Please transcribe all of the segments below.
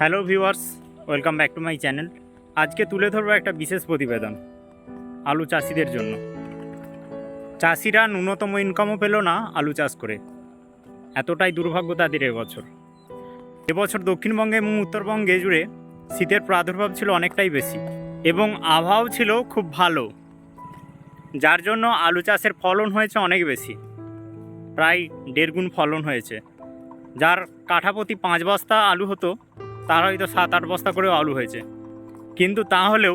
Hello viewers, welcome back to my channel. আজকে তুলে ধরবো একটা বিশেষ প্রতিবেদন আলু চাষিদের জন্য। চাষিরা ন্যূনতম ইনকামও পেল না আলু চাষ করে, এতটাই দুর্ভাগ্য তাদের এবছর দক্ষিণবঙ্গে এবং উত্তরবঙ্গে জুড়ে শীতের প্রাদুর্ভাব ছিল অনেকটাই বেশি এবং আবহাওয়াও ছিল খুব ভালো, যার জন্য আলু চাষের ফলন হয়েছে অনেক বেশি, প্রায় 1.5 গুণ ফলন হয়েছে। যার কাঠাপ্রতি 5 বস্তা আলু হতো, তার হয়তো 7-8 বস্তা করেও আলু হয়েছে। কিন্তু তাহলেও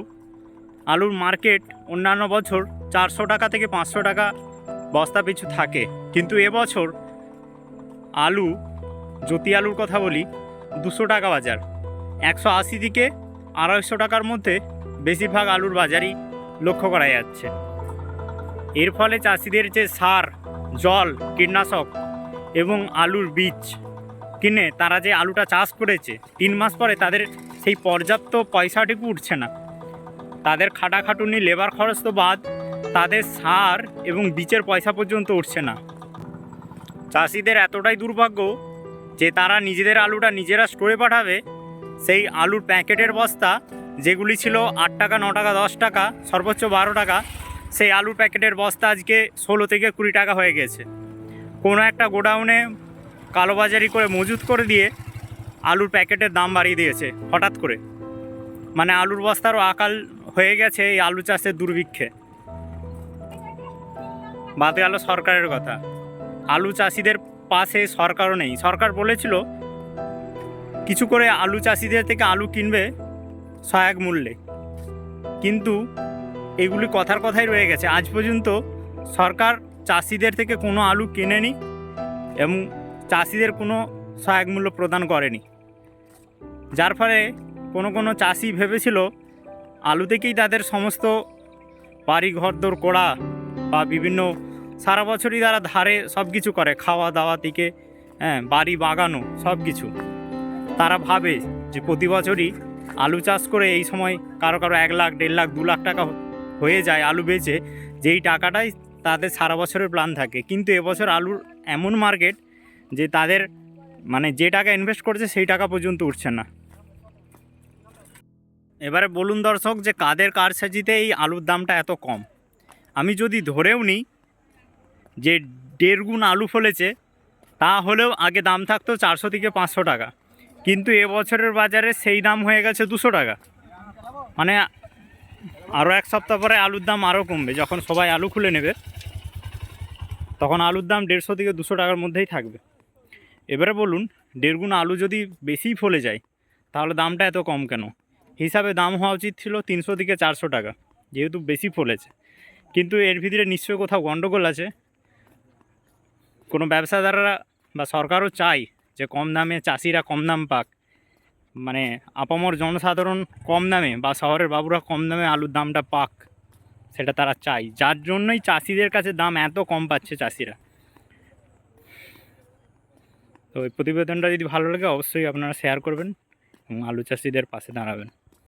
আলুর মার্কেট অন্যান্য বছর 400 টাকা থেকে 500 টাকা বস্তা পিছু থাকে, কিন্তু এবছর আলু, জ্যোতি আলুর কথা বলি, 200 টাকা বাজার। 180 থেকে 250 টাকার মধ্যে বেশিরভাগ আলুর বাজারই লক্ষ্য করা যাচ্ছে। এর ফলে চাষিদের যে সার, জল, কীটনাশক এবং আলুর বীজ কিনে তারা যে আলুটা চাষ করেছে, 3 মাস পরে তাদের সেই পর্যাপ্ত পয়সাটুকু উঠছে না। তাদের খাটাখাটুনি, লেবার খরচ তো বাদ, তাদের সার এবং বীজের পয়সা পর্যন্ত উঠছে না। চাষিদের এতটাই দুর্ভাগ্য যে তারা নিজেদের আলুটা নিজেরা স্টোরে পাঠাবে, সেই আলুর প্যাকেটের বস্তা যেগুলি ছিল 8 টাকা, 9 টাকা, 10 টাকা, সর্বোচ্চ 12 টাকা, সেই আলুর প্যাকেটের বস্তা আজকে 16 থেকে 20 টাকা হয়ে গেছে। কোনো একটা গোডাউনে কালোবাজারি করে মজুত করে দিয়ে আলুর প্যাকেটের দাম বাড়িয়ে দিয়েছে হঠাৎ করে। মানে আলুর বস্তারও আকাল হয়ে গেছে এই আলু চাষের দুর্ভিক্ষে। বাদে গেল সরকারের কথা, আলু চাষিদের পাশে সরকারও নেই। সরকার বলেছিল কিছু করে আলু চাষিদের থেকে আলু কিনবে সহায়ক মূল্যে, কিন্তু এগুলি কথার কথাই রয়ে গেছে। আজ পর্যন্ত সরকার চাষিদের থেকে কোনো আলু কেনেনি এবং চাষিদের কোনো সহায়ক মূল্য প্রদান করেনি, যার ফলে কোনো চাষি ভেবেছিল আলু থেকেই তাদের সমস্ত বাড়ি ঘরদোর করা বা বিভিন্ন সারা বছরই তারা ধারে সব কিছু করে, খাওয়া দাওয়া থেকে বাড়ি বাগানো সব কিছু। তারা ভাবে যে প্রতি বছরই আলু চাষ করে এই সময় কারো 1 লাখ, 1.5 লাখ, 2 লাখ টাকা হয়ে যায় আলু বেচে, যেই টাকাটাই তাদের সারা বছরের প্ল্যান থাকে। কিন্তু এবছর আলুর এমন মার্কেট যে তাদের মানে যে টাকা ইনভেস্ট করেছে সেই টাকা পর্যন্ত উঠছে না। এবারে বলুন দর্শক, যে কাদের কারসাজিতে এই আলুর দামটা এত কম। আমি যদি ধরেও নিই যে 1.5 গুণ আলু ফলেছে, তাহলেও আগে দাম থাকতো 400 থেকে 500 টাকা, কিন্তু এবছরের বাজারে সেই দাম হয়ে গেছে 200 টাকা। মানে আরও 1 সপ্তাহ পরে আলুর দাম আরও কমবে। যখন সবাই আলু খুলে নেবে তখন আলুর দাম 150 থেকে 200 টাকার মধ্যেই থাকবে। এবারে বলুন, 1.5 গুণ আলু যদি বেশিই ফলে যায় তাহলে দামটা এত কম কেন? হিসাবে দাম হওয়া উচিত ছিল 300 থেকে 400 টাকা, যেহেতু বেশি ফলেছে। কিন্তু এর ভিতরে নিশ্চয়ই কোথাও গণ্ডগোল আছে। কোনো ব্যবসাদাররা বা সরকারও চায় যে কম দামে চাষিরা কম দাম পাক, মানে আপামর জনসাধারণ কম দামে বা শহরের বাবুরা কম দামে আলুর দামটা পাক, সেটা তারা চায়। যার জন্যই চাষিদের কাছে দাম এত কম পাচ্ছে চাষিরা। তো এই প্রতিবেদনটা যদি ভালো লাগে অবশ্যই আপনারা শেয়ার করবেন এবং আলু চাষিদের পাশে দাঁড়াবেন।